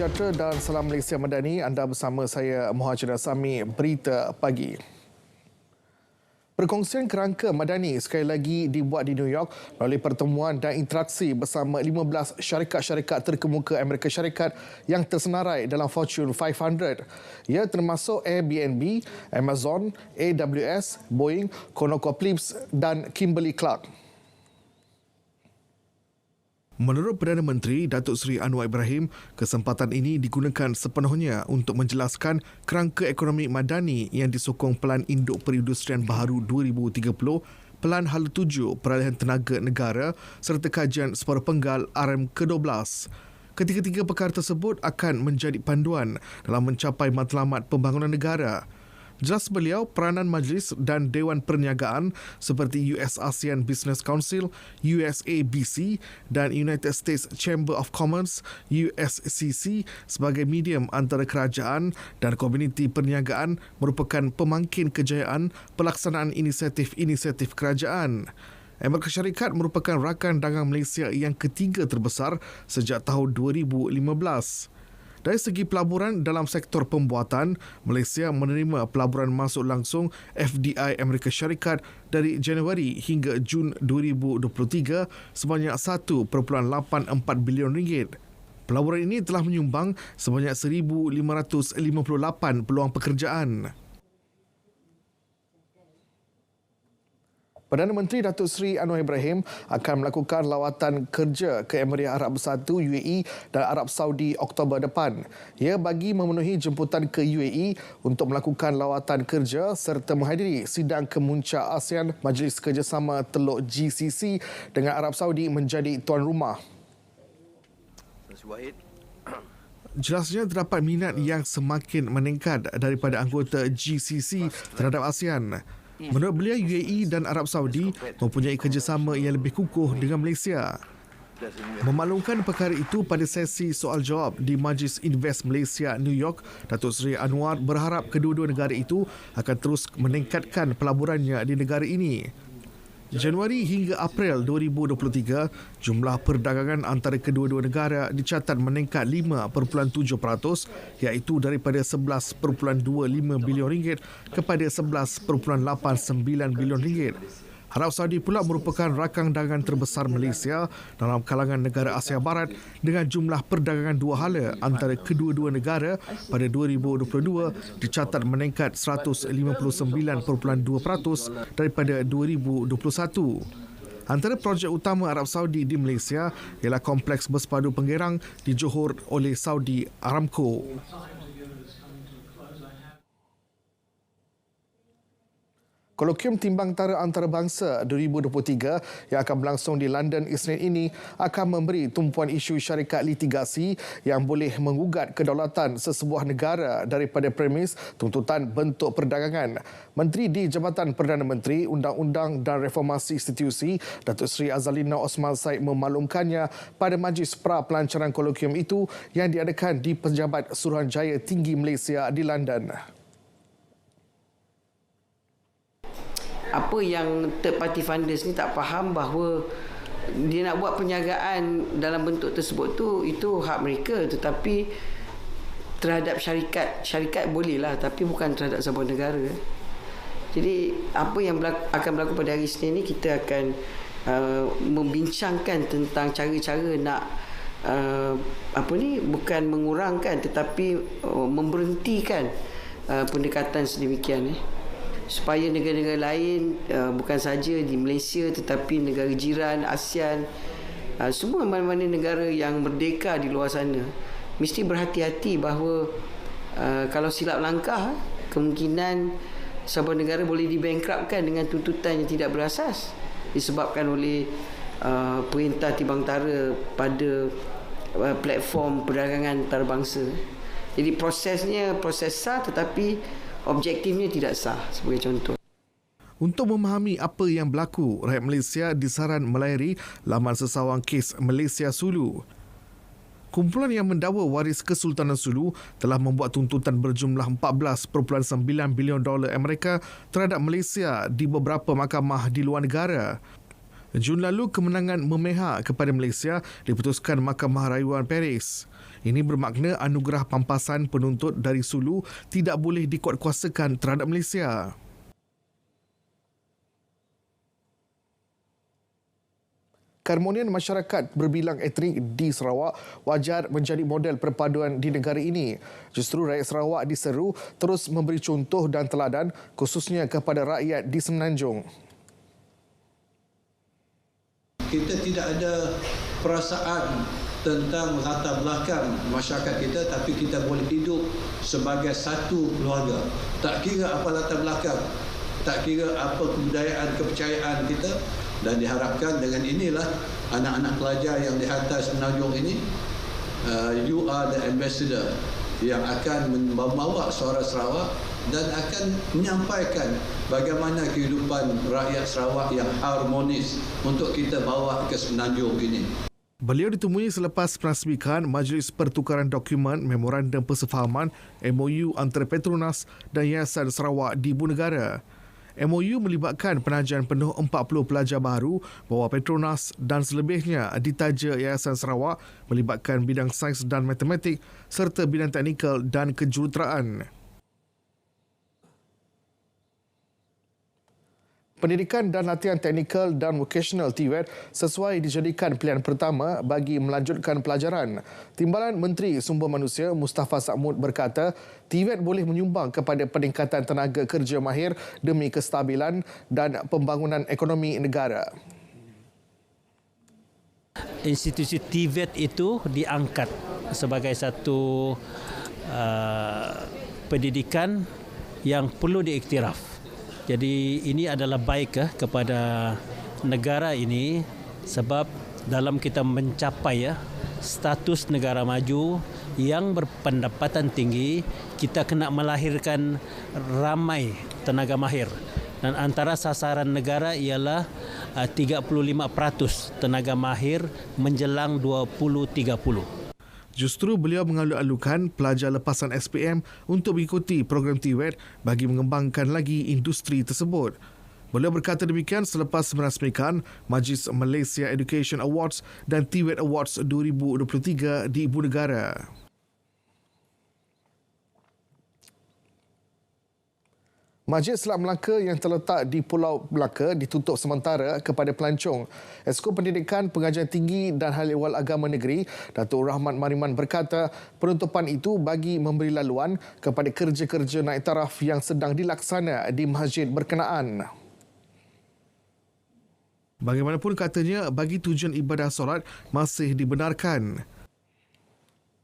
sejahtera dan salam Malaysia Madani. Anda bersama saya Muhajir Asami, Berita Pagi. Perkongsian kerangka madani sekali lagi dibuat di New York melalui pertemuan dan interaksi bersama 15 syarikat-syarikat terkemuka Amerika Syarikat yang tersenarai dalam Fortune 500. Ia termasuk Airbnb, Amazon, AWS, Boeing, ConocoPhillips dan Kimberly-Clark. Menurut Perdana Menteri Datuk Seri Anwar Ibrahim, kesempatan ini digunakan sepenuhnya untuk menjelaskan kerangka ekonomi madani yang disokong Pelan Induk Perindustrian Baharu 2030, Pelan Hala Tuju Peralihan Tenaga Negara serta kajian separuh penggal RM ke-12. Ketiga-tiga perkara tersebut akan menjadi panduan dalam mencapai matlamat pembangunan negara. Jelas beliau, peranan majlis dan Dewan Perniagaan seperti US ASEAN Business Council, USABC dan United States Chamber of Commerce, USCC sebagai medium antara kerajaan dan komuniti perniagaan merupakan pemangkin kejayaan pelaksanaan inisiatif-inisiatif kerajaan. Amerika Syarikat merupakan rakan dagang Malaysia yang ketiga terbesar sejak tahun 2015. Dari segi pelaburan dalam sektor pembuatan, Malaysia menerima pelaburan masuk langsung FDI Amerika Syarikat dari Januari hingga Jun 2023 sebanyak 1.84 bilion ringgit. Pelaburan ini telah menyumbang sebanyak 1,558 peluang pekerjaan. Perdana Menteri Datuk Seri Anwar Ibrahim akan melakukan lawatan kerja ke Emirat Arab Bersatu UAE dan Arab Saudi Oktober depan. Ia bagi memenuhi jemputan ke UAE untuk melakukan lawatan kerja serta menghadiri sidang kemuncak ASEAN Majlis Kerjasama Teluk GCC dengan Arab Saudi menjadi tuan rumah. Jelasnya terdapat minat yang semakin meningkat daripada anggota GCC terhadap ASEAN. Menurut beliau, UAE dan Arab Saudi mempunyai kerjasama yang lebih kukuh dengan Malaysia. Memaklumkan perkara itu pada sesi soal-jawab di Majlis Invest Malaysia New York, Datuk Seri Anwar berharap kedua-dua negara itu akan terus meningkatkan pelaburannya di negara ini. Januari hingga April 2023, jumlah perdagangan antara kedua-dua negara dicatat meningkat 5.7%, iaitu daripada 11.25 bilion ringgit kepada 11.89 bilion ringgit. Arab Saudi pula merupakan rakan dagangan terbesar Malaysia dalam kalangan negara Asia Barat dengan jumlah perdagangan dua hala antara kedua-dua negara pada 2022 dicatat meningkat 159.2% daripada 2021. Antara projek utama Arab Saudi di Malaysia ialah kompleks bersepadu penggerang di Johor oleh Saudi Aramco. Kolokium Timbang Tara Antarabangsa 2023 yang akan berlangsung di London Isnin ini akan memberi tumpuan isu syarikat litigasi yang boleh menggugat kedaulatan sesebuah negara daripada premis tuntutan bentuk perdagangan. Menteri di Jabatan Perdana Menteri, Undang-Undang dan Reformasi Institusi, Datuk Seri Azalina Osman Said memaklumkannya pada majlis pra-pelancaran kolokium itu yang diadakan di Pejabat Suruhanjaya Tinggi Malaysia di London. Apa yang third party funders ni tak faham bahawa dia nak buat perniagaan dalam bentuk tersebut tu, itu hak mereka, tetapi terhadap syarikat bolehlah, tapi bukan terhadap sebuah negara. Jadi apa yang akan berlaku pada hari Isnin ni, kita akan membincangkan tentang cara-cara nak bukan mengurangkan tetapi memberhentikan pendekatan sedemikian supaya negara-negara lain, bukan saja di Malaysia tetapi negara jiran, ASEAN, semua mana-mana negara yang merdeka di luar sana mesti berhati-hati bahawa kalau silap langkah, kemungkinan sebuah negara boleh dibankruptkan dengan tuntutan yang tidak berasas disebabkan oleh perintah timbang tara pada platform perdagangan antarabangsa. Jadi prosesnya proses sah tetapi objektifnya tidak sah, sebagai contoh. Untuk memahami apa yang berlaku, rakyat Malaysia disaran melayari laman sesawang kes Malaysia Sulu. Kumpulan yang mendakwa waris Kesultanan Sulu telah membuat tuntutan berjumlah 14.9 bilion dolar Amerika terhadap Malaysia di beberapa mahkamah di luar negara. Jun lalu, kemenangan memehak kepada Malaysia diputuskan Mahkamah Rayuan Paris. Ini bermakna anugerah pampasan penuntut dari Sulu tidak boleh dikuatkuasakan terhadap Malaysia. Keharmonian masyarakat berbilang etnik di Sarawak wajar menjadi model perpaduan di negara ini. Justru rakyat Sarawak diseru terus memberi contoh dan teladan khususnya kepada rakyat di Semenanjung. Kita tidak ada perasaan tentang latar belakang masyarakat kita, tapi kita boleh hidup sebagai satu keluarga. Tak kira apa latar belakang, tak kira apa kebudayaan, kepercayaan kita, dan diharapkan dengan inilah anak-anak pelajar yang dihantar Semenanjung ini, you are the ambassador yang akan membawa suara Sarawak dan akan menyampaikan bagaimana kehidupan rakyat Sarawak yang harmonis untuk kita bawa ke Semenanjung ini. Beliau ditemui selepas penasmikan Majlis Pertukaran Dokumen Memorandum Persefahaman MOU antara Petronas dan Yayasan Sarawak di Ibu Negara. MOU melibatkan penajaan penuh 40 pelajar baru bawah Petronas dan selebihnya ditaja Yayasan Sarawak melibatkan bidang sains dan matematik serta bidang teknikal dan kejuruteraan. Pendidikan dan latihan teknikal dan vocational TVET sesuai dijadikan pilihan pertama bagi melanjutkan pelajaran. Timbalan Menteri Sumber Manusia Mustafa Sa'mud berkata, TVET boleh menyumbang kepada peningkatan tenaga kerja mahir demi kestabilan dan pembangunan ekonomi negara. Institusi TVET itu diangkat sebagai satu pendidikan yang perlu diiktiraf. Jadi ini adalah baik kepada negara ini sebab dalam kita mencapai status negara maju yang berpendapatan tinggi, kita kena melahirkan ramai tenaga mahir. Dan antara sasaran negara ialah 35% tenaga mahir menjelang 2030. Justru beliau mengaluk-alukan pelajar lepasan SPM untuk mengikuti program TVET bagi mengembangkan lagi industri tersebut. Beliau berkata demikian selepas merasmikan Majlis Malaysia Education Awards dan TVET Awards 2023 di Ibu Negara. Masjid Selat Melaka yang terletak di Pulau Melaka ditutup sementara kepada pelancong. Esko Pendidikan, Pengajian Tinggi dan Hal Ehwal Agama Negeri, Datuk Rahmat Mariman berkata penutupan itu bagi memberi laluan kepada kerja-kerja naik taraf yang sedang dilaksana di masjid berkenaan. Bagaimanapun katanya, bagi tujuan ibadah solat masih dibenarkan.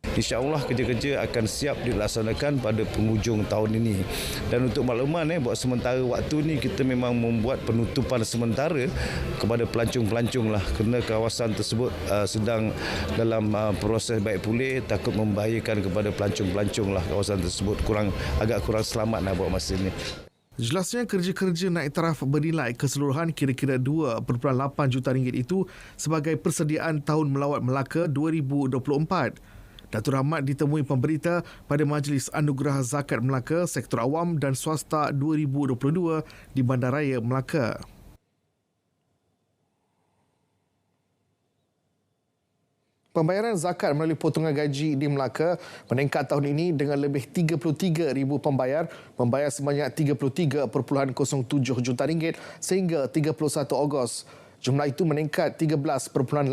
InsyaAllah kerja-kerja akan siap dilaksanakan pada penghujung tahun ini. Dan untuk makluman, buat sementara waktu ni kita memang membuat penutupan sementara kepada pelancong-pelancong lah, kerana kawasan tersebut sedang dalam proses baik pulih, takut membahayakan kepada pelancong-pelancong lah kawasan tersebut, agak kurang selamat lah buat masa ini. Jelasnya kerja-kerja naik taraf bernilai keseluruhan kira-kira 2.8 juta ringgit itu sebagai persediaan Tahun Melawat Melaka 2024. Datuk Rahmat ditemui pemberita pada Majlis Anugerah Zakat Melaka Sektor Awam dan Swasta 2022 di Bandaraya Melaka. Pembayaran zakat melalui potongan gaji di Melaka meningkat tahun ini dengan lebih 33,000 pembayar membayar sebanyak 33.07 juta ringgit sehingga 31 Ogos. Jumlah itu meningkat 13.81%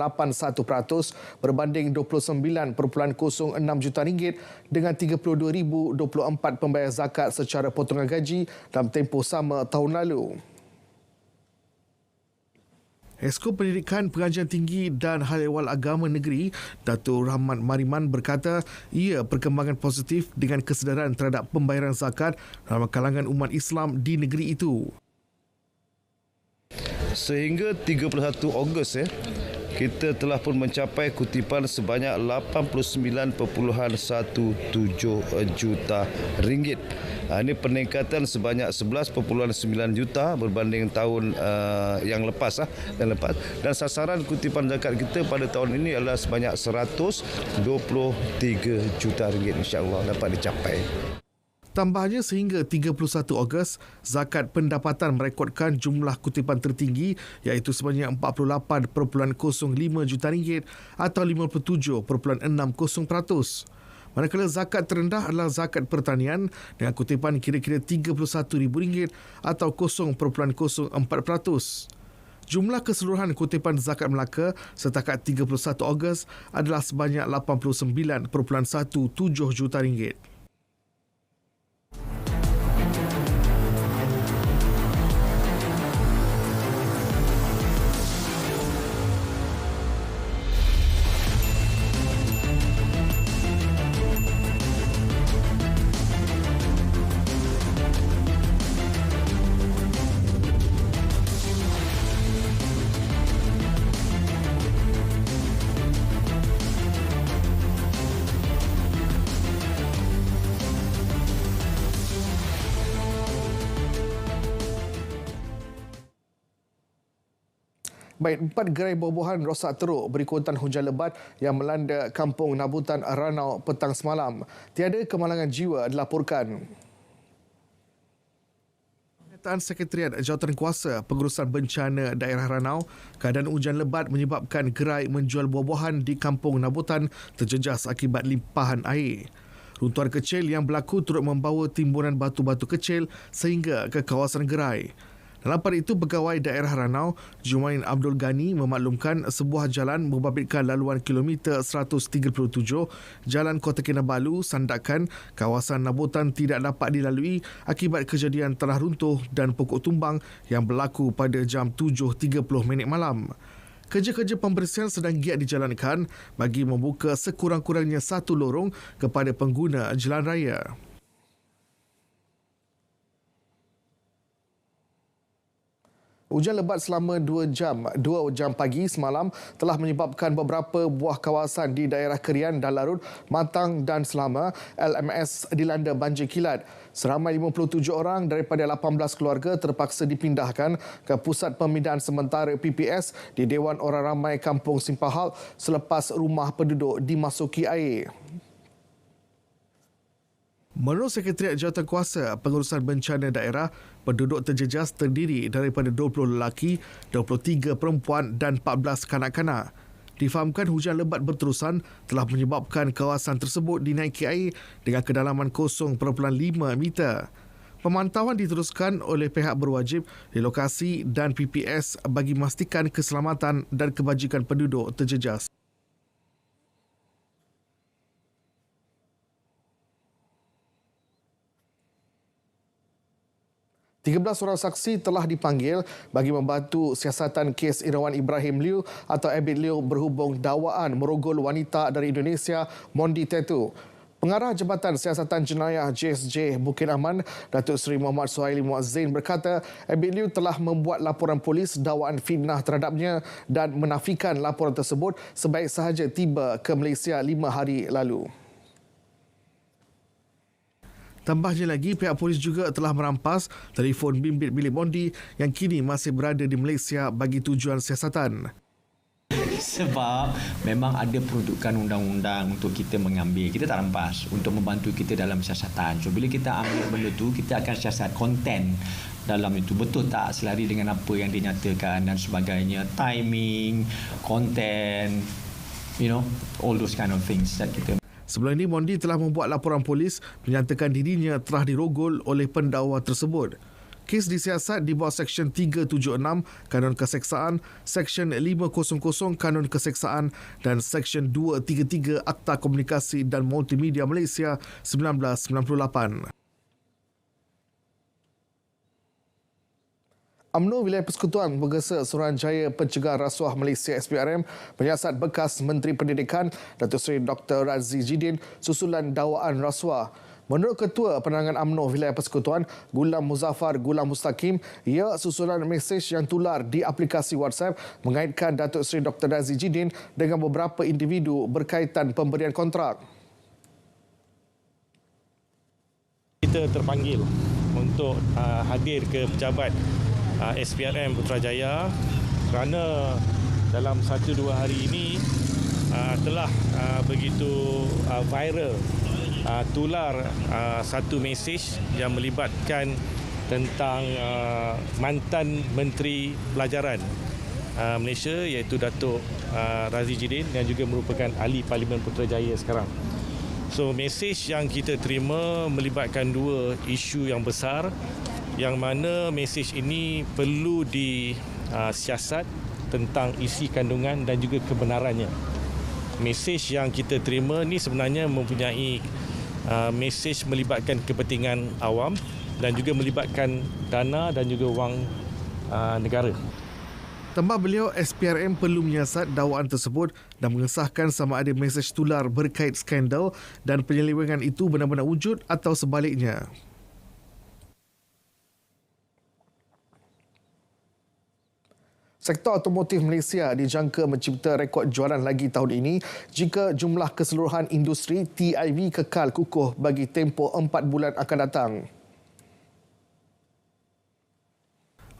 berbanding 29.06 juta ringgit dengan 32,024 pembayar zakat secara potongan gaji dalam tempoh sama tahun lalu. Esko Pendidikan, Pengajian Tinggi dan Hal Ehwal Agama Negeri, Datuk Rahmat Mariman berkata ia perkembangan positif dengan kesedaran terhadap pembayaran zakat dalam kalangan umat Islam di negeri itu. Sehingga 31 Ogos kita telah pun mencapai kutipan sebanyak 89.17 juta ringgit. Ini peningkatan sebanyak 11.9 juta berbanding tahun yang lepas dan sasaran kutipan zakat kita pada tahun ini adalah sebanyak 123 juta ringgit, insya-Allah dapat dicapai. Tambahnya, sehingga 31 Ogos, zakat pendapatan merekodkan jumlah kutipan tertinggi iaitu sebanyak 48.05 juta ringgit atau 57.60%. Manakala zakat terendah adalah zakat pertanian dengan kutipan kira-kira RM31,000 atau 0.04%. Jumlah keseluruhan kutipan zakat Melaka setakat 31 Ogos adalah sebanyak RM89.17 juta. Baik, 4 gerai buah-buahan rosak teruk berikutan hujan lebat yang melanda kampung Nabutan Ranau petang semalam. Tiada kemalangan jiwa dilaporkan. Pernyataan Sekretariat Jawatankuasa Pengurusan Bencana Daerah Ranau, keadaan hujan lebat menyebabkan gerai menjual buah-buahan di kampung Nabutan terjejas akibat limpahan air. Runtuhan kecil yang berlaku turut membawa timbunan batu-batu kecil sehingga ke kawasan gerai. Dalam pada itu, Pegawai Daerah Ranau, Jumain Abdul Ghani memaklumkan sebuah jalan membabitkan laluan kilometer 137, Jalan Kota Kinabalu, Sandakan, kawasan Nabutan tidak dapat dilalui akibat kejadian tanah runtuh dan pokok tumbang yang berlaku pada jam 7.30 malam. Kerja-kerja pembersihan sedang giat dijalankan bagi membuka sekurang-kurangnya satu lorong kepada pengguna jalan raya. Hujan lebat selama 2 jam pagi semalam telah menyebabkan beberapa buah kawasan di daerah Kerian dan Larut, Matang dan Selama LMS dilanda banjir kilat. Seramai 57 orang daripada 18 keluarga terpaksa dipindahkan ke Pusat Pemindahan Sementara PPS di Dewan Orang Ramai Kampung Simpahal selepas rumah penduduk dimasuki air. Menurut Sekretariat Jawatankuasa Pengurusan Bencana Daerah, penduduk terjejas terdiri daripada 20 lelaki, 23 perempuan dan 14 kanak-kanak. Difahamkan hujan lebat berterusan telah menyebabkan kawasan tersebut dinaiki air dengan kedalaman 0.5 meter. Pemantauan diteruskan oleh pihak berwajib di lokasi dan PPS bagi memastikan keselamatan dan kebajikan penduduk terjejas. 13 orang saksi telah dipanggil bagi membantu siasatan kes Irawan Ibrahim Liu atau Abid Liu berhubung dakwaan merogol wanita dari Indonesia Mondi Tetu. Pengarah Jabatan Siasatan Jenayah JSJ Bukit Aman, Datuk Seri Muhammad Suhaili Muazzin berkata, Abid Liu telah membuat laporan polis dakwaan fitnah terhadapnya dan menafikan laporan tersebut sebaik sahaja tiba ke Malaysia 5 hari lalu. Tambahnya lagi, pihak polis juga telah merampas telefon bimbit milik Mondi yang kini masih berada di Malaysia bagi tujuan siasatan. Sebab memang ada peruntukan undang-undang untuk kita mengambil. Kita tak rampas untuk membantu kita dalam siasatan. So bila kita ambil benda tu, kita akan siasat konten dalam itu. Betul tak selari dengan apa yang dinyatakan dan sebagainya. Timing, konten, all those kind of things that kita. Sebelum ini, Mondi telah membuat laporan polis menyatakan dirinya telah dirogol oleh pendakwa tersebut. Kes disiasat di bawah Seksyen 376 Kanun Keseksaan, Seksyen 500 Kanun Keseksaan dan Seksyen 233 Akta Komunikasi dan Multimedia Malaysia 1998. UMNO Wilayah Persekutuan menggesa Suruhanjaya Pencegahan Rasuah Malaysia SPRM menyiasat bekas Menteri Pendidikan Datuk Seri Dr. Razzie Jidin susulan dakwaan rasuah. Menurut Ketua Penerangan UMNO Wilayah Persekutuan Gulam Muzaffar Gulam Mustaqim, ia susulan mesej yang tular di aplikasi WhatsApp mengaitkan Datuk Seri Dr. Razzie Jidin dengan beberapa individu berkaitan pemberian kontrak. Kita terpanggil untuk hadir ke pejabat SPRM Putrajaya kerana dalam 1-2 hari ini telah begitu viral tular satu mesej yang melibatkan tentang mantan Menteri Pelajaran Malaysia iaitu Datuk Razzie Jidin yang juga merupakan ahli Parlimen Putrajaya sekarang. So mesej yang kita terima melibatkan dua isu yang besar yang mana mesej ini perlu disiasat tentang isi kandungan dan juga kebenarannya. Mesej yang kita terima ni sebenarnya mempunyai mesej melibatkan kepentingan awam dan juga melibatkan dana dan juga wang negara. Tambah beliau, SPRM perlu menyiasat dakwaan tersebut dan mengesahkan sama ada mesej tular berkait skandal dan penyelewengan itu benar-benar wujud atau sebaliknya. Sektor automotif Malaysia dijangka mencipta rekod jualan lagi tahun ini jika jumlah keseluruhan industri TIV kekal kukuh bagi tempoh 4 bulan akan datang.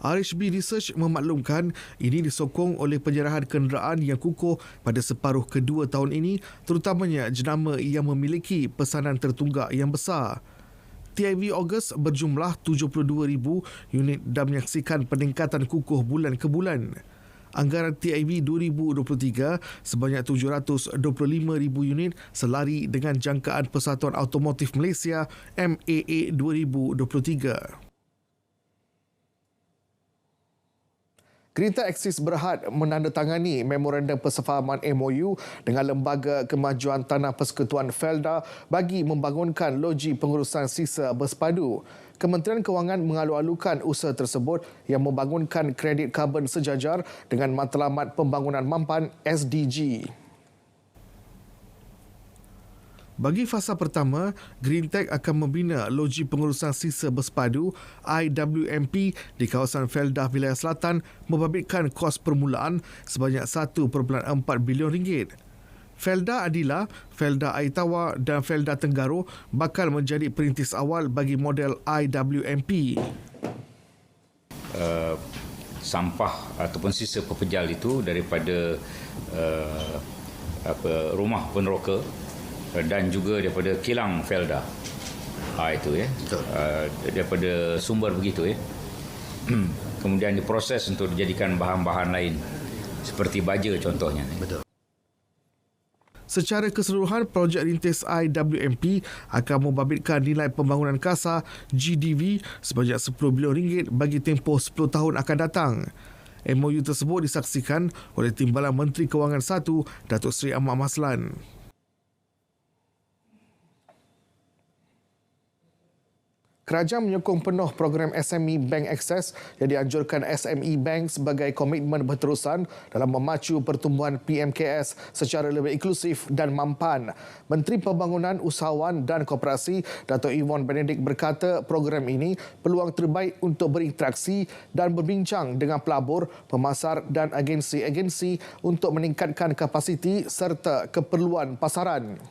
RHB Research memaklumkan ini disokong oleh penyerahan kenderaan yang kukuh pada separuh kedua tahun ini, terutamanya jenama yang memiliki pesanan tertunggak yang besar. TIV Ogos berjumlah 72,000 unit dan menyaksikan peningkatan kukuh bulan ke bulan. Anggaran TIV 2023 sebanyak 725,000 unit selari dengan jangkaan Persatuan Automotif Malaysia MAA 2023. Green Tech Axis Berhad menandatangani memorandum persefahaman MOU dengan Lembaga Kemajuan Tanah Persekutuan Felda bagi membangunkan loji pengurusan sisa berpadu. Kementerian Kewangan mengalu-alukan usaha tersebut yang membangunkan kredit karbon sejajar dengan Matlamat Pembangunan Mampan SDG. Bagi fasa pertama, Green Tech akan membina loji pengurusan sisa bersepadu IWMP di kawasan Feldah Wilayah Selatan membabitkan kos permulaan sebanyak 1.4 bilion ringgit. Feldah Adila, Feldah Aitawa dan Feldah Tenggaro bakal menjadi perintis awal bagi model IWMP. Sampah ataupun sisa pepejal itu daripada rumah peneroka dan juga daripada kilang Felda. Itu ya. Daripada sumber begitu ya. Kemudian diproses untuk dijadikan bahan-bahan lain seperti baja contohnya. Betul. Secara keseluruhan, projek rintis IWMP akan membabitkan nilai pembangunan kasar GDV sebanyak 10 bilion ringgit bagi tempoh 10 tahun akan datang. MOU tersebut disaksikan oleh Timbalan Menteri Kewangan 1, Datuk Seri Ahmad Maslan. Kerajaan menyokong penuh program SME Bank Access yang dianjurkan SME Bank sebagai komitmen berterusan dalam memacu pertumbuhan PMKS secara lebih inklusif dan mampan. Menteri Pembangunan, Usahawan dan Koperasi Dato' Yvonne Benedict berkata program ini peluang terbaik untuk berinteraksi dan berbincang dengan pelabur, pemasar dan agensi-agensi untuk meningkatkan kapasiti serta keperluan pasaran.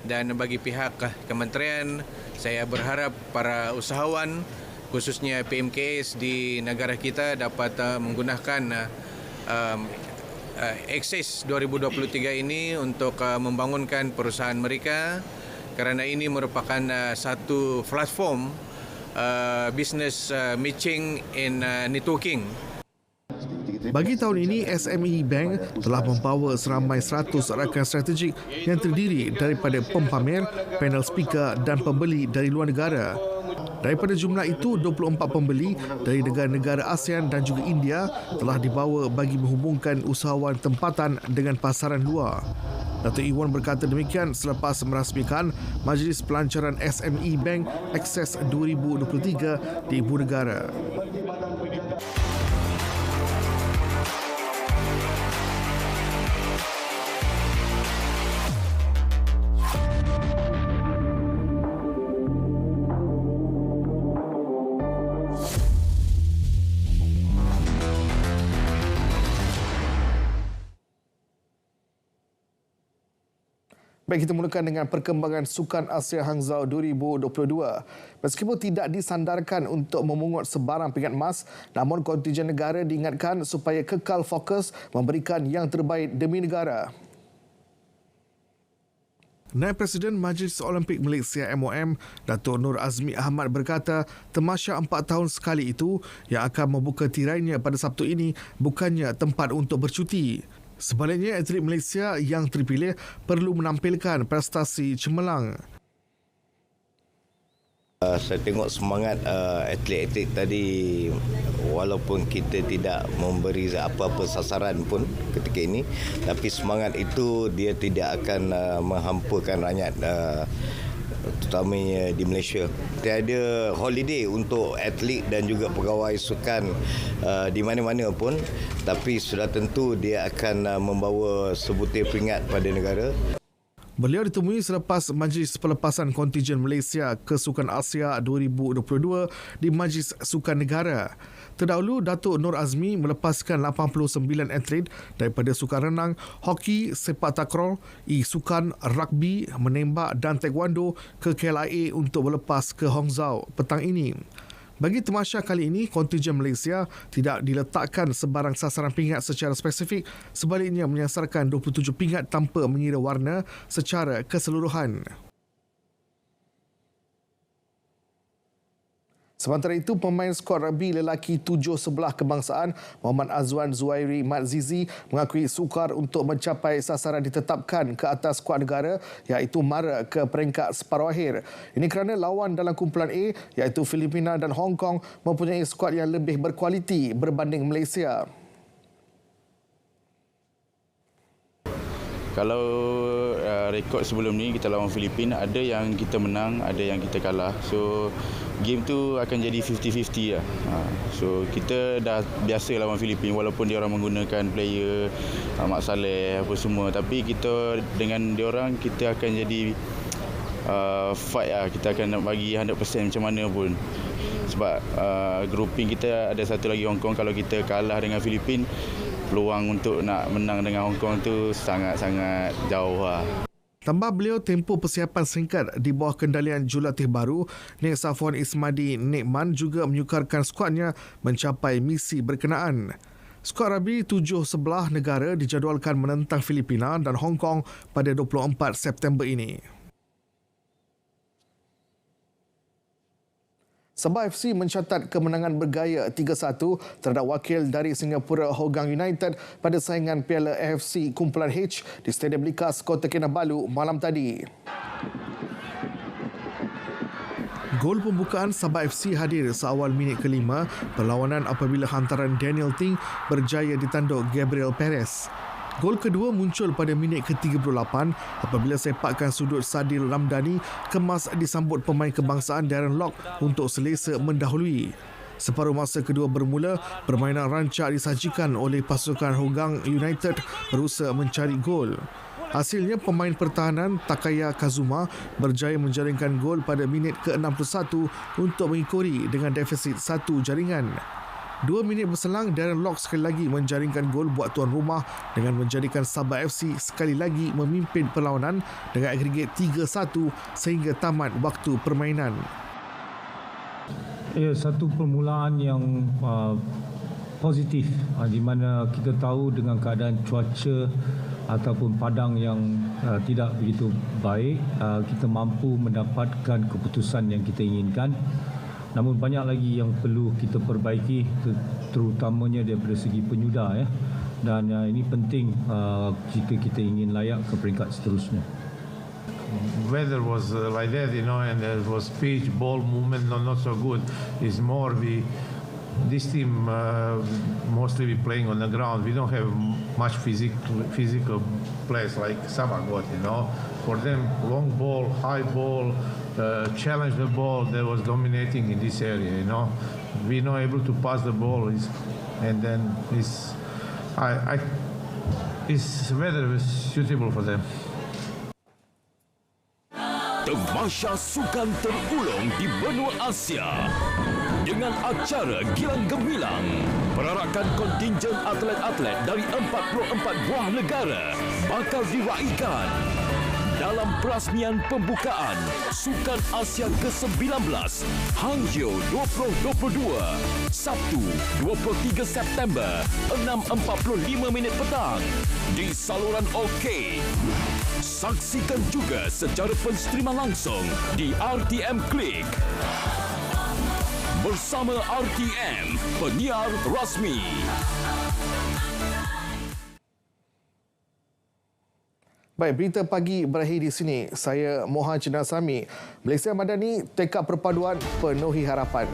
Dan bagi pihak kementerian, saya berharap para usahawan khususnya PMKS di negara kita dapat menggunakan Access 2023 ini untuk membangunkan perusahaan mereka kerana ini merupakan satu platform business matching and networking. Bagi tahun ini, SME Bank telah membawa seramai 100 rakan strategik yang terdiri daripada pempamer, panel speaker dan pembeli dari luar negara. Daripada jumlah itu, 24 pembeli dari negara-negara ASEAN dan juga India telah dibawa bagi menghubungkan usahawan tempatan dengan pasaran luar. Dato' Iwan berkata demikian selepas merasmikan Majlis Pelancaran SME Bank Access 2023 di Ibu Negara. Baik, kita mulakan dengan perkembangan Sukan Asia Hangzhou 2022. Meskipun tidak disandarkan untuk memungut sebarang pingat emas, namun kontingen negara diingatkan supaya kekal fokus memberikan yang terbaik demi negara. Naib Presiden Majlis Olimpik Malaysia MOM, Datuk Nur Azmi Ahmad berkata, tamasya 4 tahun sekali itu yang akan membuka tirainya pada Sabtu ini bukannya tempat untuk bercuti. Sebaliknya, atlet Malaysia yang terpilih perlu menampilkan prestasi cemerlang. Saya tengok semangat atlet-atlet tadi, walaupun kita tidak memberi apa-apa sasaran pun ketika ini, tapi semangat itu dia tidak akan menghampakan rakyat, terutamanya di Malaysia. Tiada holiday untuk atlet dan juga pegawai sukan di mana-mana pun, tapi sudah tentu dia akan membawa sebutir peringkat pada negara. Beliau ditemui selepas Majlis Pelepasan Kontijen Malaysia ke Sukan Asia 2022 di Majlis Sukan Negara. Terdahulu, Datuk Nur Azmi melepaskan 89 atlet daripada sukan renang, hoki, sepak takraw, e-sukan, rugby, menembak dan taekwondo ke KLIA untuk berlepas ke Hangzhou petang ini. Bagi tamasya kali ini, kontijen Malaysia tidak diletakkan sebarang sasaran pingat secara spesifik, sebaliknya menyasarkan 27 pingat tanpa mengira warna secara keseluruhan. Sementara itu, pemain skuad rugby lelaki 7 sebelah kebangsaan Muhammad Azwan Zuhairi Mat Zizi mengakui sukar untuk mencapai sasaran ditetapkan ke atas skuad negara iaitu mara ke peringkat separuh akhir. Ini kerana lawan dalam kumpulan A iaitu Filipina dan Hong Kong mempunyai skuad yang lebih berkualiti berbanding Malaysia. Kalau rekod sebelum ni kita lawan Filipina, ada yang kita menang, ada yang kita kalah. So game tu akan jadi 50-50 lah. So kita dah biasa lawan Filipina walaupun dia orang menggunakan player Mak Saleh apa semua, tapi kita dengan dia orang kita akan jadi fight lah. Kita akan nak bagi 100% macam mana pun. Sebab grouping kita ada satu lagi Hong Kong. Kalau kita kalah dengan Filipina, peluang untuk nak menang dengan Hong Kong tu sangat-sangat jauh lah. Tambah beliau, tempoh persiapan singkat di bawah kendalian jurulatih baru Nik Safwan Ismadi Nikman juga menyukarkan skuadnya mencapai misi berkenaan. Skuad rugby 7 sebelah negara dijadualkan menentang Filipina dan Hong Kong pada 24 September ini. Sabah FC mencatat kemenangan bergaya 3-1 terhadap wakil dari Singapura Hougang United pada saingan Piala AFC Kumpulan H di Stadium Likas Kota Kinabalu malam tadi. Gol pembukaan Sabah FC hadir seawal minit kelima perlawanan apabila hantaran Daniel Ting berjaya ditanduk Gabriel Perez. Gol kedua muncul pada minit ke-38 apabila sepakan sudut Sadil Ramdhani kemas disambut pemain kebangsaan Darren Lock untuk selesa mendahului. Separuh masa kedua bermula, permainan rancak disajikan oleh pasukan Hougang United berusaha mencari gol. Hasilnya, pemain pertahanan Takaya Kazuma berjaya menjaringkan gol pada minit ke-61 untuk mengikori dengan defisit 1 jaringan. 2 minit berselang, Darren Lock sekali lagi menjaringkan gol buat tuan rumah dengan menjadikan Sabah FC sekali lagi memimpin perlawanan dengan agregat 3-1 sehingga tamat waktu permainan. Ya, satu permulaan yang positif di mana kita tahu dengan keadaan cuaca ataupun padang yang tidak begitu baik, kita mampu mendapatkan keputusan yang kita inginkan. Namun banyak lagi yang perlu kita perbaiki, terutamanya daripada segi penyudah ya. Dan ini penting jika kita ingin layak ke peringkat seterusnya. Weather was like that, and there was pitch, ball movement not so good. It's more this team mostly be playing on the ground. We don't have much physical players like Sabah got, For them, long ball, high ball, challenge the ball that was dominating in this area, We're not able to pass the ball, and then this weather was suitable for them. Tamasya sukan terulung di benua Asia dengan acara Gilang Gemilang. Perarakan kontinjen atlet-atlet dari 44 buah negara bakal diraikan. dalam perasmian pembukaan Sukan Asia ke-19 Hangzhou 2022 Sabtu 23 September 6.45 petang di saluran OK. Saksikan juga secara penstriman langsung di RTM Klik. Bersama RTM, penyiar rasmi. Baik, berita pagi berakhir di sini. Saya Mohan Cendasami. Malaysia Madani, tekad perpaduan penuhi harapan.